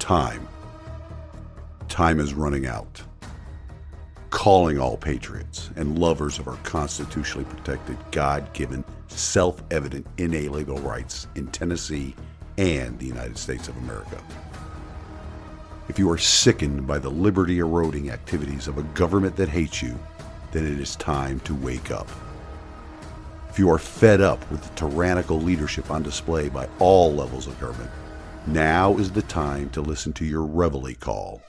Time is running out. Calling all patriots and lovers of our constitutionally protected, God-given, self-evident, inalienable rights in Tennessee and the United States of America. If you are sickened by the liberty-eroding activities of a government that hates you, then it is time to wake up. If you are fed up with the tyrannical leadership on display by all levels of government, now is the time to listen to your reveille call.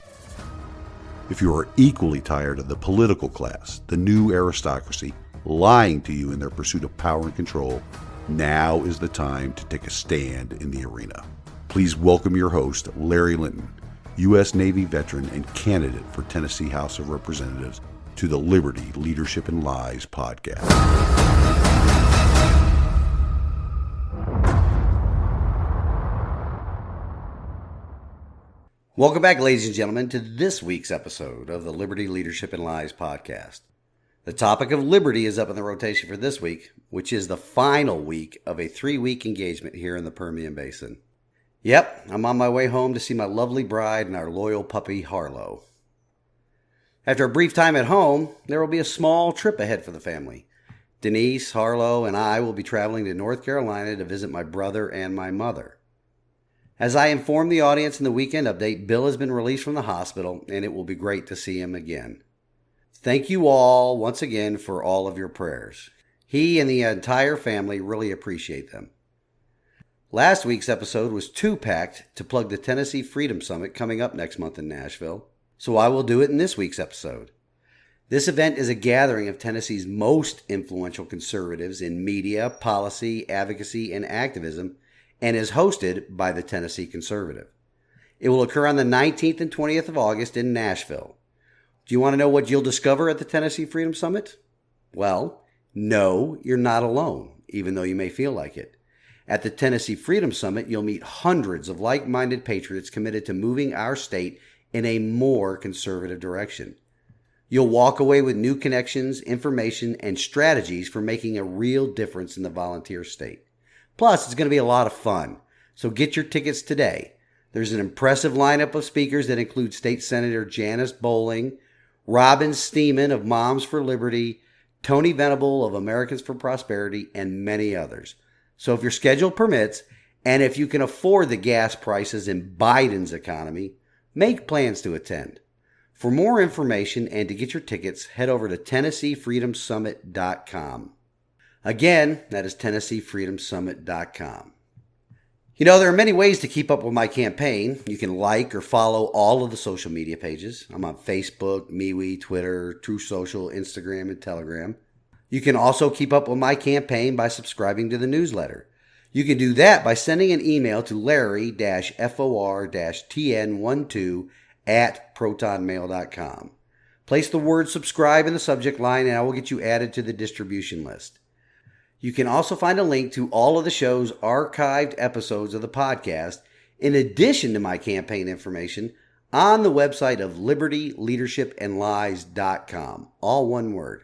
If you are equally tired of the political class, the new aristocracy, lying to you in their pursuit of power and control, now is the time to take a stand in the arena. Please welcome your host, Larry Linton, U.S. Navy veteran and candidate for Tennessee House of Representatives, to the Liberty, Leadership, and Lies podcast. Welcome back, ladies and gentlemen, to this week's episode of the Liberty, Leadership, and Lies podcast. The topic of liberty is up in the rotation for this week, which is the final week of a 3-week engagement here in the Permian Basin. Yep, I'm on my way home to see my lovely bride and our loyal puppy, Harlow. After a brief time at home, there will be a small trip ahead for the family. Denise, Harlow, and I will be traveling to North Carolina to visit my brother and my mother. As I informed the audience in the weekend update, Bill has been released from the hospital, and it will be great to see him again. Thank you all once again for all of your prayers. He and the entire family really appreciate them. Last week's episode was too packed to plug the Tennessee Freedom Summit coming up next month in Nashville, so I will do it in this week's episode. This event is a gathering of Tennessee's most influential conservatives in media, policy, advocacy, and activism, and is hosted by the Tennessee Conservative. It will occur on the 19th and 20th of August in Nashville. Do you want to know what you'll discover at the Tennessee Freedom Summit? Well, no, you're not alone, even though you may feel like it. At the Tennessee Freedom Summit, you'll meet hundreds of like-minded patriots committed to moving our state in a more conservative direction. You'll walk away with new connections, information, and strategies for making a real difference in the volunteer state. Plus, it's going to be a lot of fun, so get your tickets today. There's an impressive lineup of speakers that include State Senator Janice Bowling, Robin Steeman of Moms for Liberty, Tony Venable of Americans for Prosperity, and many others. So if your schedule permits, and if you can afford the gas prices in Biden's economy, make plans to attend. For more information and to get your tickets, head over to TennesseeFreedomSummit.com. Again, that is TennesseeFreedomSummit.com. You know, there are many ways to keep up with my campaign. You can like or follow all of the social media pages. I'm on Facebook, MeWe, Twitter, Truth Social, Instagram, and Telegram. You can also keep up with my campaign by subscribing to the newsletter. You can do that by sending an email to larry-for-tn12@protonmail.com. Place the word subscribe in the subject line and I will get you added to the distribution list. You can also find a link to all of the show's archived episodes of the podcast, in addition to my campaign information, on the website of libertyleadershipandlies.com. All one word.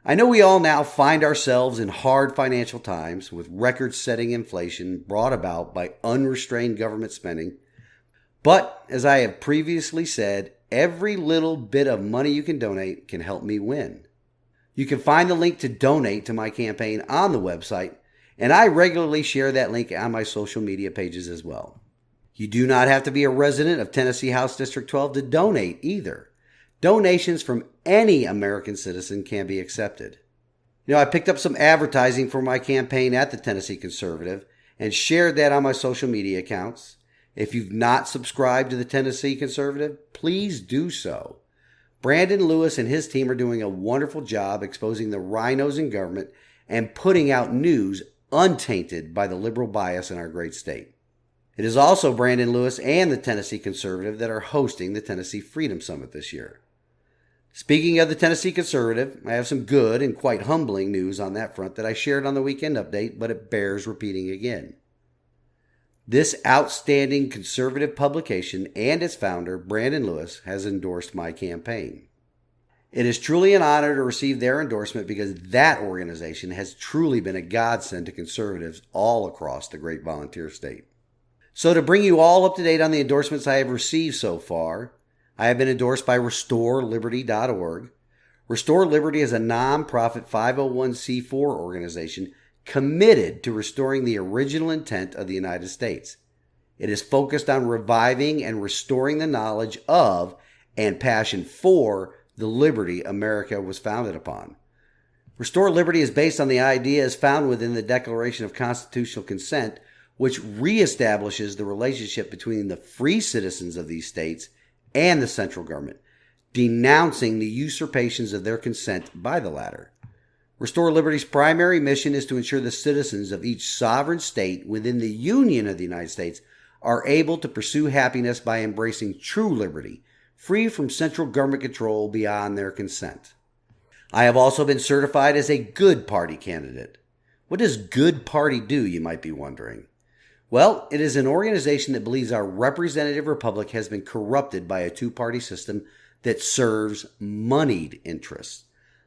I know we all now find ourselves in hard financial times with record-setting inflation brought about by unrestrained government spending. But, as I have previously said, every little bit of money you can donate can help me win. You can find the link to donate to my campaign on the website, and I regularly share that link on my social media pages as well. You do not have to be a resident of Tennessee House District 12 to donate either. Donations from any American citizen can be accepted. You know, I picked up some advertising for my campaign at the Tennessee Conservative and shared that on my social media accounts. If you've not subscribed to the Tennessee Conservative, please do so. Brandon Lewis and his team are doing a wonderful job exposing the rhinos in government and putting out news untainted by the liberal bias in our great state. It is also Brandon Lewis and the Tennessee Conservative that are hosting the Tennessee Freedom Summit this year. Speaking of the Tennessee Conservative, I have some good and quite humbling news on that front that I shared on the weekend update, but it bears repeating again. This outstanding conservative publication and its founder, Brandon Lewis, has endorsed my campaign. It is truly an honor to receive their endorsement because that organization has truly been a godsend to conservatives all across the great volunteer state. So to bring you all up to date on the endorsements I have received so far, I have been endorsed by RestoreLiberty.org. Restore Liberty is a nonprofit 501c4 organization committed to restoring the original intent of the United States. It is focused on reviving and restoring the knowledge of and passion for the liberty America was founded upon. Restore Liberty is based on the ideas found within the Declaration of Constitutional Consent, which reestablishes the relationship between the free citizens of these states and the central government, denouncing the usurpations of their consent by the latter. Restore Liberty's primary mission is to ensure the citizens of each sovereign state within the Union of the United States are able to pursue happiness by embracing true liberty, free from central government control beyond their consent. I have also been certified as a Good Party candidate. What does Good Party do, you might be wondering? Well, it is an organization that believes our representative republic has been corrupted by a two-party system that serves moneyed interests.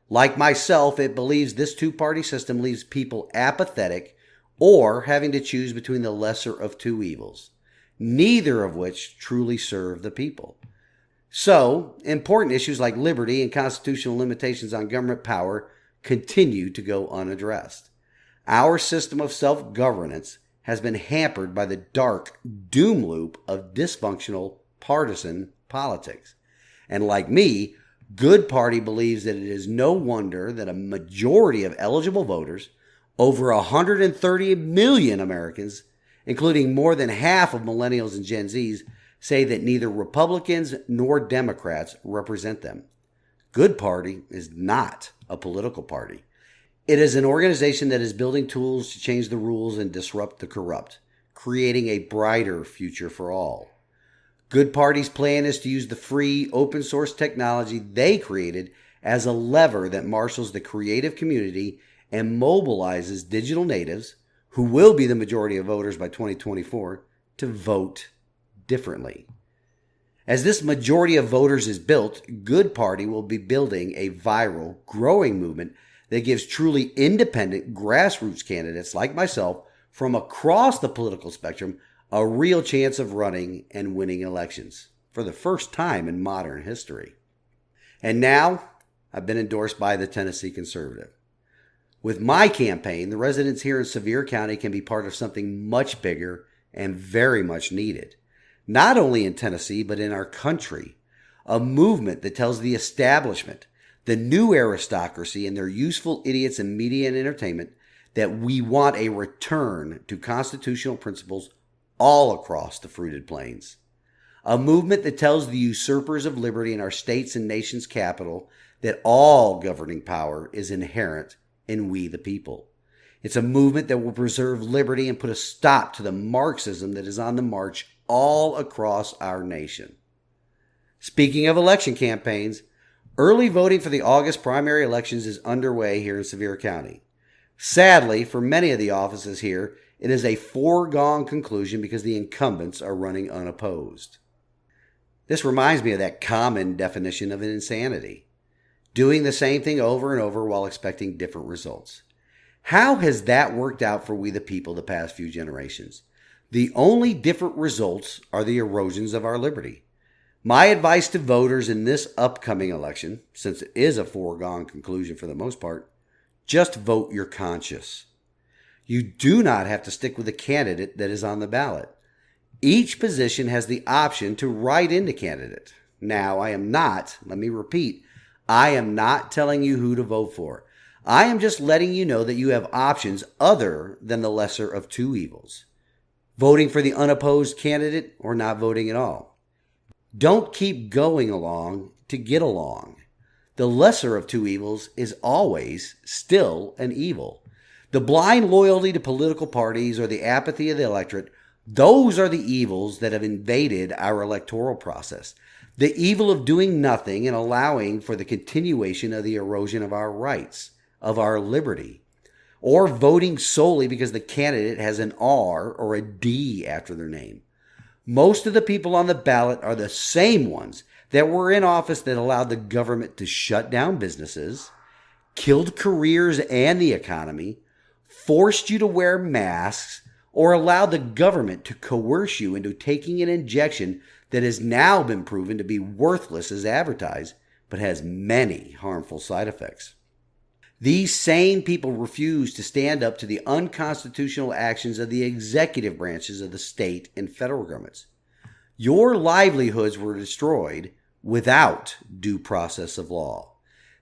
Like myself, it believes this two-party system leaves people apathetic or having to choose between the lesser of two evils, neither of which truly serve the people. So, important issues like liberty and constitutional limitations on government power continue to go unaddressed. Our system of self-governance has been hampered by the dark doom loop of dysfunctional partisan politics. And like me, Good Party believes that it is no wonder that a majority of eligible voters, over 130 million Americans, including more than half of millennials and Gen Zs, say that neither Republicans nor Democrats represent them. Good Party is not a political party. It is an organization that is building tools to change the rules and disrupt the corrupt, creating a brighter future for all. Good Party's plan is to use the free, open-source technology they created as a lever that marshals the creative community and mobilizes digital natives, who will be the majority of voters by 2024, to vote differently. As this majority of voters is built, Good Party will be building a viral, growing movement that gives truly independent grassroots candidates like myself from across the political spectrum a real chance of running and winning elections for the first time in modern history. And now, I've been endorsed by the Tennessee Conservative. With my campaign, the residents here in Sevier County can be part of something much bigger and very much needed. Not only in Tennessee, but in our country. A movement that tells the establishment, the new aristocracy and their useful idiots in media and entertainment, that we want a return to constitutional principles all across the fruited plains. A movement that tells the usurpers of liberty in our states and nation's capital that all governing power is inherent in we the people. It's a movement that will preserve liberty and put a stop to the Marxism that is on the march all across our nation. Speaking of election campaigns, early voting for the August primary elections is underway here in Sevier County. Sadly, for many of the offices here, it is a foregone conclusion because the incumbents are running unopposed. This reminds me of that common definition of insanity: doing the same thing over and over while expecting different results. How has that worked out for we the people the past few generations? The only different results are the erosions of our liberty. My advice to voters in this upcoming election, since it is a foregone conclusion for the most part, just vote your conscience. You do not have to stick with the candidate that is on the ballot. Each position has the option to write in the candidate. Now, let me repeat, I am not telling you who to vote for. I am just letting you know that you have options other than the lesser of two evils: voting for the unopposed candidate or not voting at all. Don't keep going along to get along. The lesser of two evils is always still an evil. The blind loyalty to political parties or the apathy of the electorate, those are the evils that have invaded our electoral process. The evil of doing nothing and allowing for the continuation of the erosion of our rights, of our liberty, or voting solely because the candidate has an R or a D after their name. Most of the people on the ballot are the same ones that were in office that allowed the government to shut down businesses, killed careers and the economy, forced you to wear masks, or allow the government to coerce you into taking an injection that has now been proven to be worthless as advertised, but has many harmful side effects. These same people refuse to stand up to the unconstitutional actions of the executive branches of the state and federal governments. Your livelihoods were destroyed without due process of law.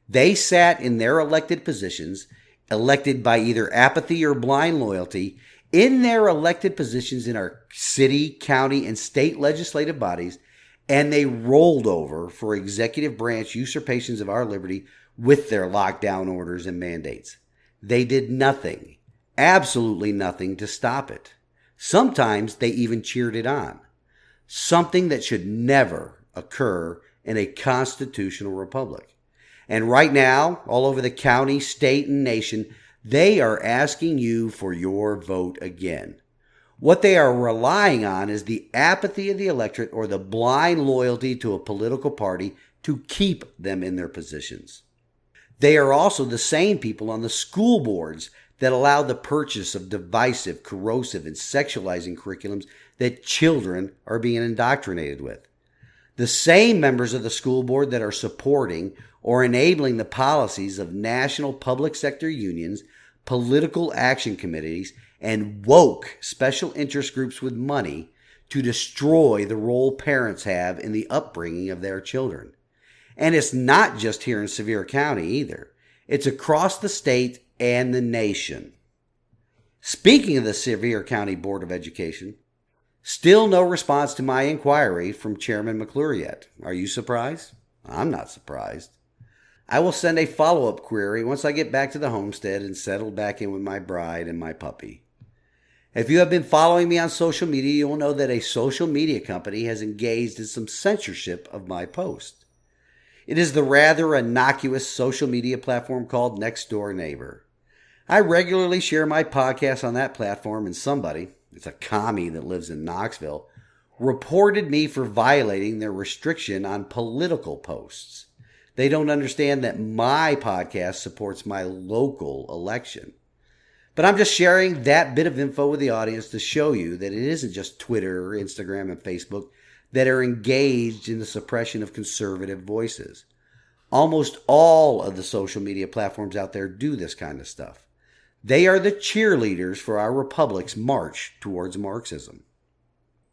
They sat in their elected positions, elected by either apathy or blind loyalty, in their elected positions in our city, county, and state legislative bodies, and they rolled over for executive branch usurpations of our liberty with their lockdown orders and mandates. They did nothing, absolutely nothing, to stop it. Sometimes they even cheered it on, something that should never occur in a constitutional republic. And right now, all over the county, state, and nation, they are asking you for your vote again. What they are relying on is the apathy of the electorate or the blind loyalty to a political party to keep them in their positions. They are also the same people on the school boards that allow the purchase of divisive, corrosive, and sexualizing curriculums that children are being indoctrinated with. The same members of the school board that are supporting or enabling the policies of national public sector unions, political action committees, and woke special interest groups with money to destroy the role parents have in the upbringing of their children. And it's not just here in Sevier County either. It's across the state and the nation. Speaking of the Sevier County Board of Education, still no response to my inquiry from Chairman McClure yet. Are you surprised? I'm not surprised. I will send a follow-up query once I get back to the homestead and settle back in with my bride and my puppy. If you have been following me on social media, you will know that a social media company has engaged in some censorship of my post. It is the rather innocuous social media platform called Nextdoor Neighbor. I regularly share my podcast on that platform, and somebody, it's a commie that lives in Knoxville, reported me for violating their restriction on political posts. They don't understand that my podcast supports my local election. But I'm just sharing that bit of info with the audience to show you that it isn't just Twitter, Instagram, and Facebook that are engaged in the suppression of conservative voices. Almost all of the social media platforms out there do this kind of stuff. They are the cheerleaders for our republic's march towards Marxism.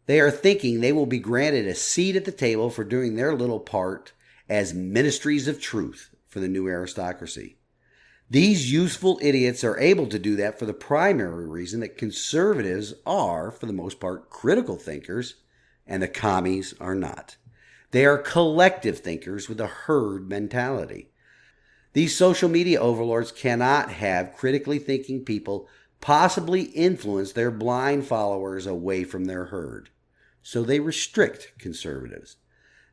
They are thinking they will be granted a seat at the table for doing their little part as ministries of truth for the new aristocracy. These useful idiots are able to do that for the primary reason that conservatives are, for the most part, critical thinkers, and the commies are not. They are collective thinkers with a herd mentality. These social media overlords cannot have critically thinking people possibly influence their blind followers away from their herd. So they restrict conservatives.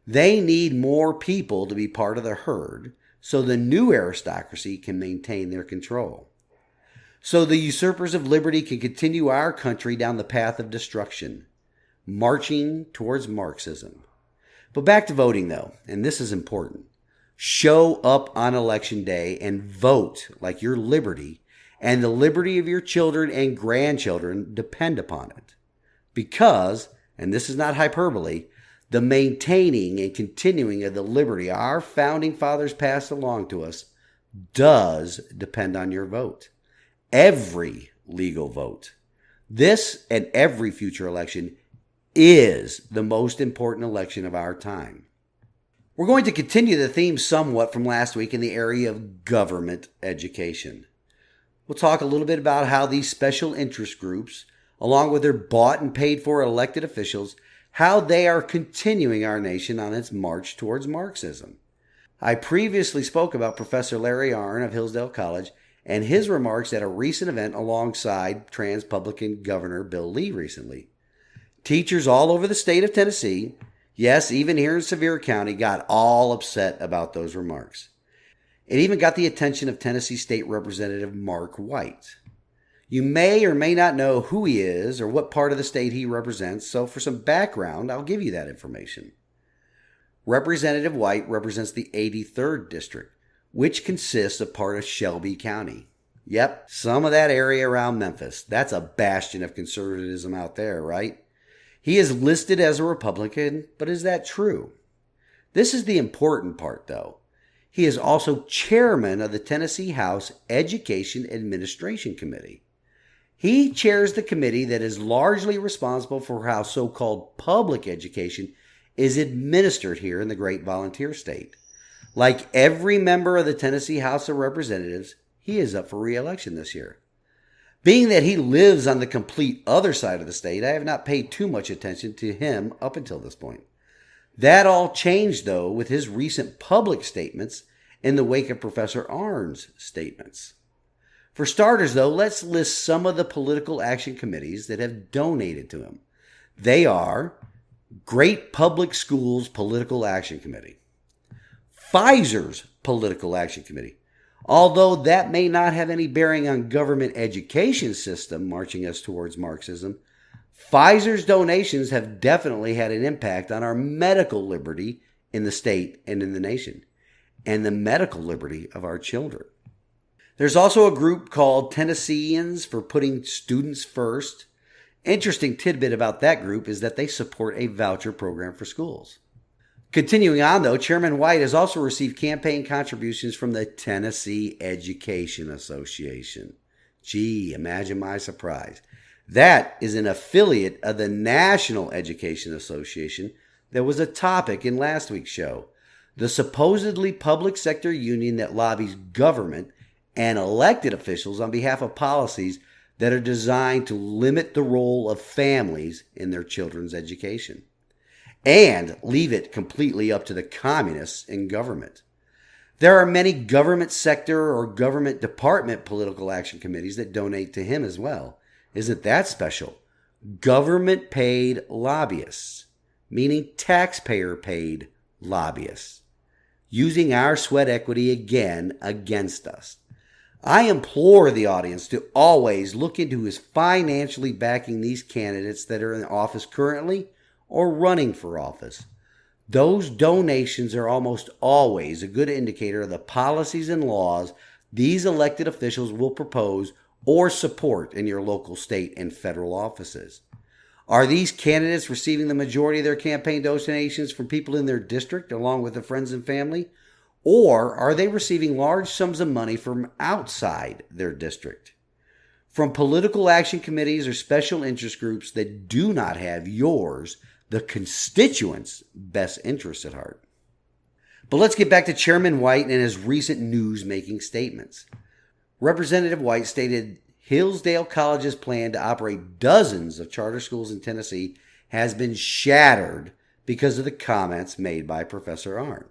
They need more people to be part of the herd so the new aristocracy can maintain their control. So the usurpers of liberty can continue our country down the path of destruction, marching towards Marxism. But back to voting though, and this is important. Show up on election day and vote like your liberty and the liberty of your children and grandchildren depend upon it. Because, and this is not hyperbole, the maintaining and continuing of the liberty our founding fathers passed along to us does depend on your vote. Every legal vote. This and every future election is the most important election of our time. We're going to continue the theme somewhat from last week in the area of government education. We'll talk a little bit about how these special interest groups, along with their bought and paid for elected officials, how they are continuing our nation on its march towards Marxism. I previously spoke about Professor Larry Arnn of Hillsdale College and his remarks at a recent event alongside Trans-Republican Governor Bill Lee recently. Teachers all over the state of Tennessee, yes, even here in Sevier County, got all upset about those remarks. It even got the attention of Tennessee State Representative Mark White. You may or may not know who he is or what part of the state he represents, so for some background, I'll give you that information. Representative White represents the 83rd District, which consists of part of Shelby County. Yep, some of that area around Memphis. That's a bastion of conservatism out there, right? He is listed as a Republican, but is that true? This is the important part, though. He is also chairman of the Tennessee House Education Administration Committee. He chairs the committee that is largely responsible for how so-called public education is administered here in the great volunteer state. Like every member of the Tennessee House of Representatives, he is up for re-election this year. Being that he lives on the complete other side of the state, I have not paid too much attention to him up until this point. That all changed, though, with his recent public statements in the wake of Professor Arndt's statements. For starters, though, let's list some of the political action committees that have donated to him. They are Great Public Schools Political Action Committee, Pfizer's Political Action Committee. Although that may not have any bearing on government education system marching us towards Marxism, Pfizer's donations have definitely had an impact on our medical liberty in the state and in the nation, and the medical liberty of our children. There's also a group called Tennesseans for Putting Students First. Interesting tidbit about that group is that they support a voucher program for schools. Continuing on, though, Chairman White has also received campaign contributions from the Tennessee Education Association. Gee, imagine my surprise. That is an affiliate of the National Education Association that was a topic in last week's show. The supposedly public sector union that lobbies government and elected officials on behalf of policies that are designed to limit the role of families in their children's education and leave it completely up to the communists in government. There are many government sector or government department political action committees that donate to him as well. Isn't that special? Government-paid lobbyists, meaning taxpayer-paid lobbyists, using our sweat equity again against us. I implore the audience to always look into who is financially backing these candidates that are in office currently or running for office. Those donations are almost always a good indicator of the policies and laws these elected officials will propose or support in your local, state, and federal offices. Are these candidates receiving the majority of their campaign donations from people in their district along with their friends and family? Or are they receiving large sums of money from outside their district? From political action committees or special interest groups that do not have yours, the constituents' best interests at heart. But let's get back to Chairman White and his recent news-making statements. Representative White stated Hillsdale College's plan to operate dozens of charter schools in Tennessee has been shattered because of the comments made by Professor Arndt.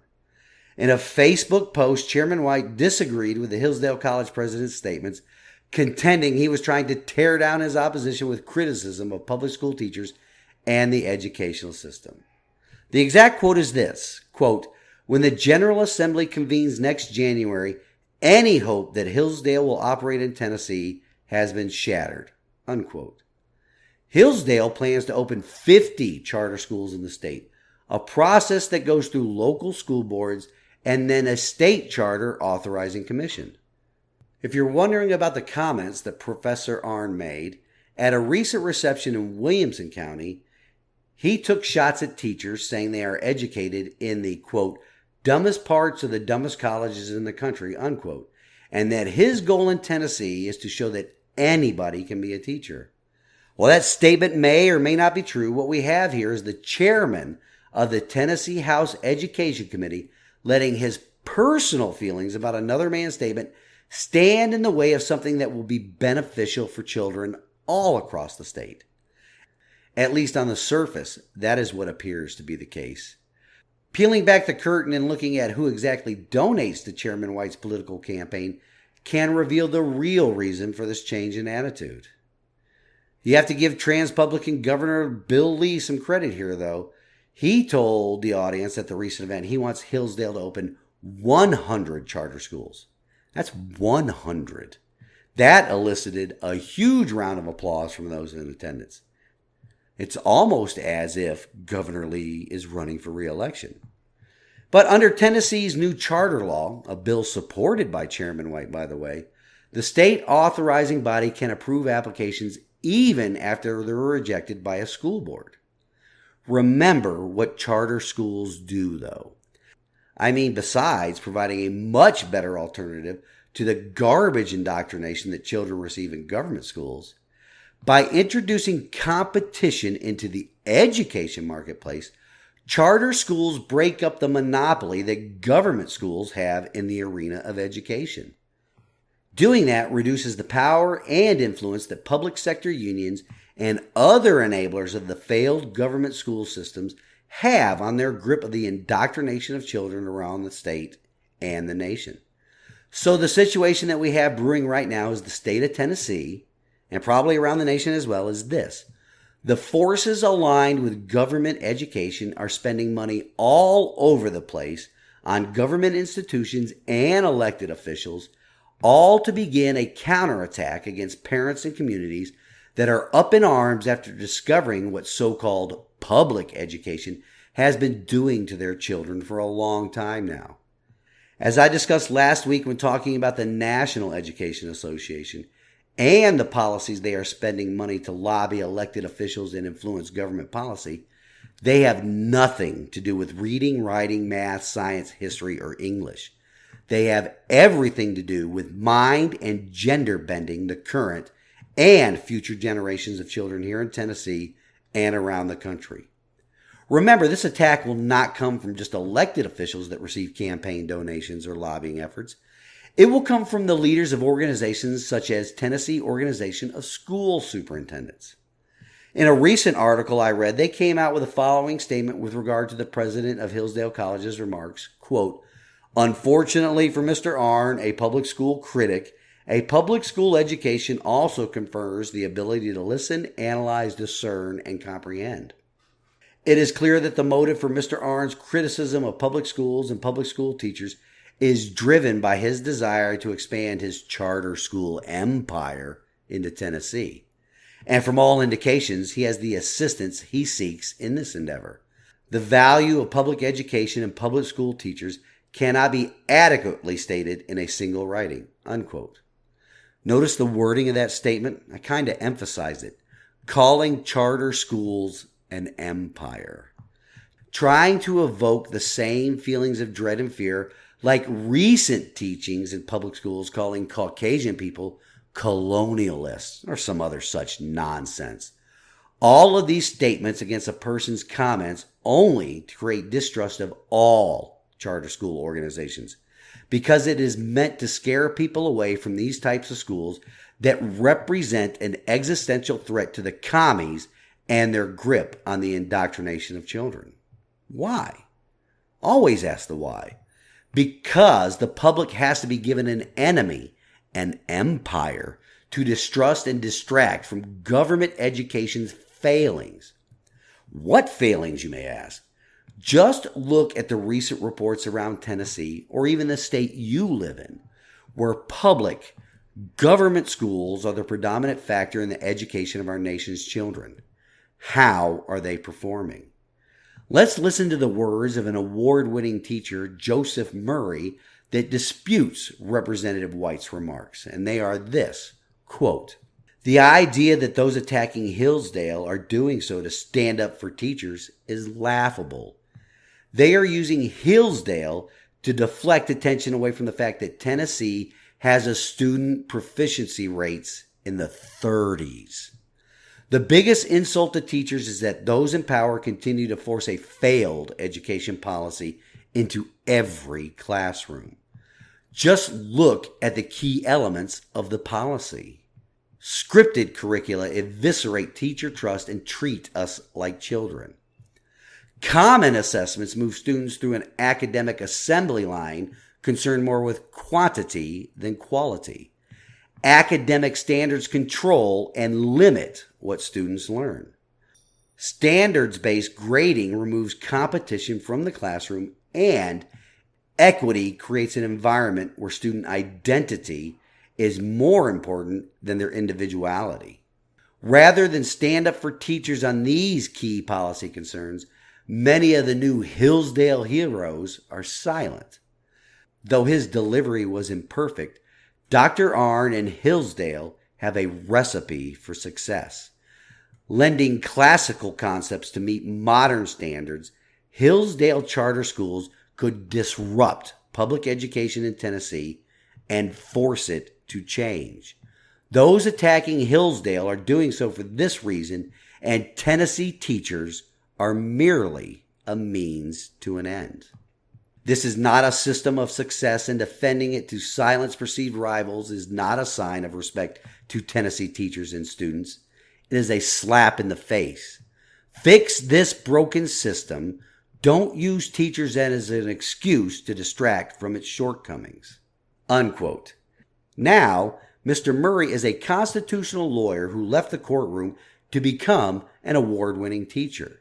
In a Facebook post, Chairman White disagreed with the Hillsdale College president's statements, contending he was trying to tear down his opposition with criticism of public school teachers and the educational system. The exact quote is this, quote, "When the General Assembly convenes next January, any hope that Hillsdale will operate in Tennessee has been shattered," unquote. Hillsdale plans to open 50 charter schools in the state, a process that goes through local school boards and then a state charter authorizing commission. If you're wondering about the comments that Professor Arndt made, at a recent reception in Williamson County, he took shots at teachers saying they are educated in the, quote, dumbest parts of the dumbest colleges in the country, unquote, and that his goal in Tennessee is to show that anybody can be a teacher. Well, that statement may or may not be true. What we have here is the chairman of the Tennessee House Education Committee letting his personal feelings about another man's statement stand in the way of something that will be beneficial for children all across the state. At least on the surface, that is what appears to be the case. Peeling back the curtain and looking at who exactly donates to Chairman White's political campaign can reveal the real reason for this change in attitude. You have to give trans-Republican Governor Bill Lee some credit here, though. He told the audience at the recent event he wants Hillsdale to open 100 charter schools. That's 100. That elicited a huge round of applause from those in attendance. It's almost as if Governor Lee is running for re-election. But under Tennessee's new charter law, a bill supported by Chairman White, by the way, The state authorizing body can approve applications even after they're rejected by a school board. Remember what charter schools do, though. I mean, besides providing a much better alternative to the garbage indoctrination that children receive in government schools, by introducing competition into the education marketplace, charter schools break up the monopoly that government schools have in the arena of education. Doing that reduces the power and influence that public sector unions and other enablers of the failed government school systems have on their grip of the indoctrination of children around the state and the nation. So the situation that we have brewing right now is the state of Tennessee, and probably around the nation as well, is this. The forces aligned with government education are spending money all over the place on government institutions and elected officials, all to begin a counterattack against parents and communities that are up in arms after discovering what so-called public education has been doing to their children for a long time now. As I discussed last week when talking about the National Education Association and the policies they are spending money to lobby elected officials and influence government policy, they have nothing to do with reading, writing, math, science, history, or English. They have everything to do with mind and gender bending the current and future generations of children here in Tennessee and around the country. Remember, this attack will not come from just elected officials that receive campaign donations or lobbying efforts. It will come from the leaders of organizations such as Tennessee Organization of School Superintendents. In a recent article I read, they came out with the following statement with regard to the president of Hillsdale College's remarks, quote, "Unfortunately for Mr. Arnn, a public school critic, a public school education also confers the ability to listen, analyze, discern, and comprehend. It is clear that the motive for Mr. Arnn's criticism of public schools and public school teachers is driven by his desire to expand his charter school empire into Tennessee. And from all indications, he has the assistance he seeks in this endeavor. The value of public education and public school teachers cannot be adequately stated in a single writing," unquote. Notice the wording of that statement? I kind of emphasized it. Calling charter schools an empire. Trying to evoke the same feelings of dread and fear like recent teachings in public schools calling Caucasian people colonialists or some other such nonsense. All of these statements against a person's comments only to create distrust of all charter school organizations, because it is meant to scare people away from these types of schools that represent an existential threat to the commies and their grip on the indoctrination of children. Why? Always ask the why. Because the public has to be given an enemy, an empire, to distrust and distract from government education's failings. What failings, you may ask? Just look at the recent reports around Tennessee, or even the state you live in, where public government schools are the predominant factor in the education of our nation's children. How are they performing? Let's listen to the words of an award-winning teacher, Joseph Murray, that disputes Representative White's remarks, and they are this, quote, "The idea that those attacking Hillsdale are doing so to stand up for teachers is laughable. They are using Hillsdale to deflect attention away from the fact that Tennessee has a student proficiency rates in the 30s. The biggest insult to teachers is that those in power continue to force a failed education policy into every classroom. Just look at the key elements of the policy. Scripted curricula eviscerate teacher trust and treat us like children. Common assessments move students through an academic assembly line concerned more with quantity than quality. Academic standards control and limit what students learn. Standards-based grading removes competition from the classroom, and equity creates an environment where student identity is more important than their individuality. Rather than stand up for teachers on these key policy concerns, many of the new Hillsdale heroes are silent. Though his delivery was imperfect, Dr. Arnn and Hillsdale have a recipe for success. Lending classical concepts to meet modern standards, Hillsdale charter schools could disrupt public education in Tennessee and force it to change. Those attacking Hillsdale are doing so for this reason, and Tennessee teachers are merely a means to an end. This is not a system of success, and defending it to silence perceived rivals is not a sign of respect to Tennessee teachers and students. It is a slap in the face. Fix this broken system. Don't use teachers as an excuse to distract from its shortcomings." Unquote. Now, Mr. Murray is a constitutional lawyer who left the courtroom to become an award-winning teacher.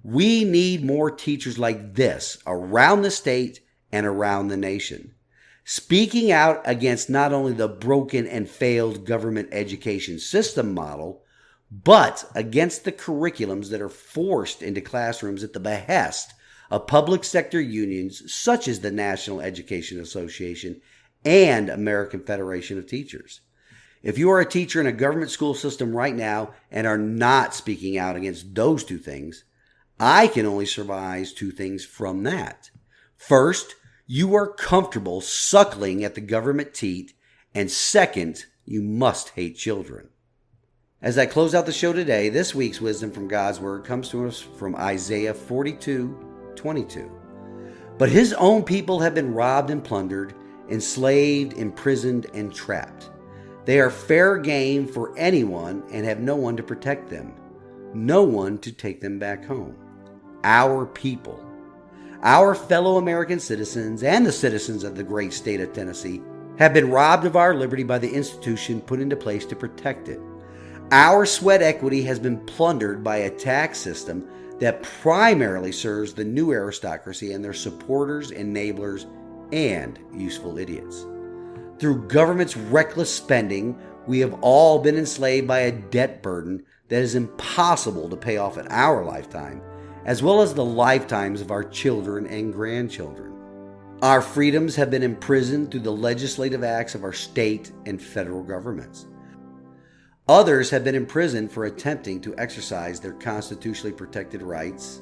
We need more teachers like this around the state and around the nation, speaking out against not only the broken and failed government education system model, but against the curriculums that are forced into classrooms at the behest of public sector unions such as the National Education Association and American Federation of Teachers. If you are a teacher in a government school system right now and are not speaking out against those two things, I can only surmise two things from that. First, you are comfortable suckling at the government teat, and second, you must hate children. As I close out the show today, this week's wisdom from God's Word comes to us from Isaiah 42:22. "But his own people have been robbed and plundered, enslaved, imprisoned, and trapped. They are fair game for anyone and have no one to protect them, no one to take them back home." Our people, our fellow American citizens, and the citizens of the great state of Tennessee have been robbed of our liberty by the institution put into place to protect it. Our sweat equity has been plundered by a tax system that primarily serves the new aristocracy and their supporters, enablers, and useful idiots. Through government's reckless spending, we have all been enslaved by a debt burden that is impossible to pay off in our lifetime, as well as the lifetimes of our children and grandchildren. Our freedoms have been imprisoned through the legislative acts of our state and federal governments. Others have been imprisoned for attempting to exercise their constitutionally protected rights,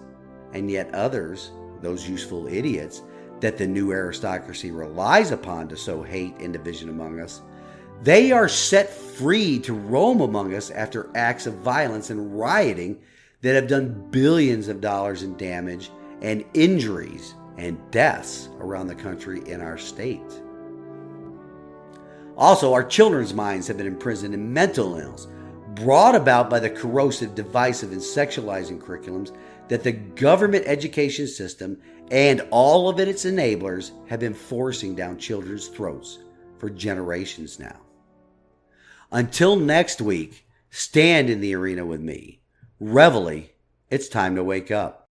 and yet others, those useful idiots that the new aristocracy relies upon to sow hate and division among us, they are set free to roam among us after acts of violence and rioting that have done billions of dollars in damage and injuries and deaths around the country and our state. Also, our children's minds have been imprisoned in mental illness, brought about by the corrosive, divisive, and sexualizing curriculums that the government education system and all of its enablers have been forcing down children's throats for generations now. Until next week, stand in the arena with me. Reveille, it's time to wake up.